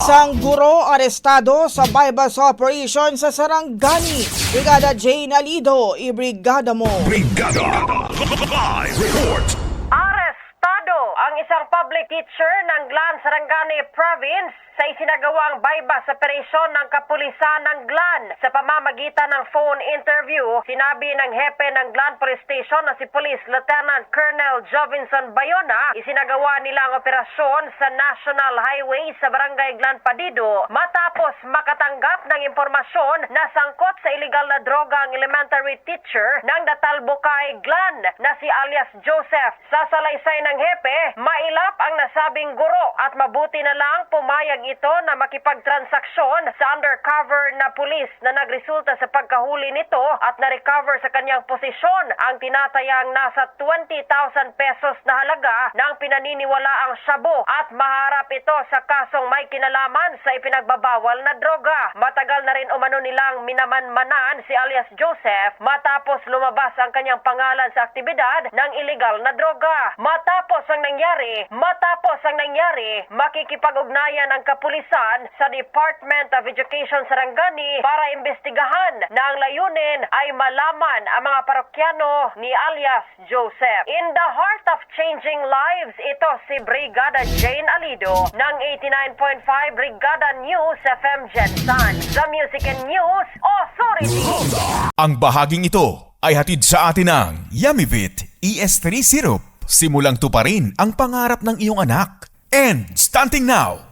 Isang guro arestado sa bypass operation sa Sarangani. Brigada Jane Alido, ibrigada mo. Brigada Live Report. Arestado ang isang public teacher ng Glan, Sarangani Province sa isinagawang bypass operation ng kapulisan ng Glan. Sa pamamagitan ng phone interview, sinabi ng hepe ng Glan Police Station na si Police Lieutenant Colonel Jovinson Bayona, isinagawa nila ang operasyon sa National Highway sa Barangay Glan Padido matapos makatanggap ng impormasyon na sangkot sa iligal na droga ang elementary teacher ng Datalbukay, Glan na si alias Joseph. Sa salaysay ng hepe, mailap ang nasabing guro at mabuti na lang pumayag ito na makipagtransaksyon sa undercover na pulis na nagresulta sa pagkahuli nito at na-recover sa kanyang posisyon ang tinatayang nasa 20,000 pesos na halaga ng pinaniniwalaang shabu at maharap ito sa kasong may kinalaman sa ipinagbabawal na droga. Matagal na rin umano nilang minamanmanan si alias Joseph matapos lumabas ang kanyang pangalan sa aktibidad ng iligal na droga. Matapos ang nangyari, makikipag-ugnayan ang kapulisan sa Department of Education Sarangani para imbestigahan na ang layunin ay malaman ang mga parokyano ni alias Joseph. In the heart of changing lives, ito si Brigada Jane Alido ng 89.5 Brigada News FM Gensan, the Music and News Authority. Ang bahaging ito ay hatid sa atin ng Yummy-Vit ES3 Syrup. Simulang tuparin ang pangarap ng iyong anak. And stunting now,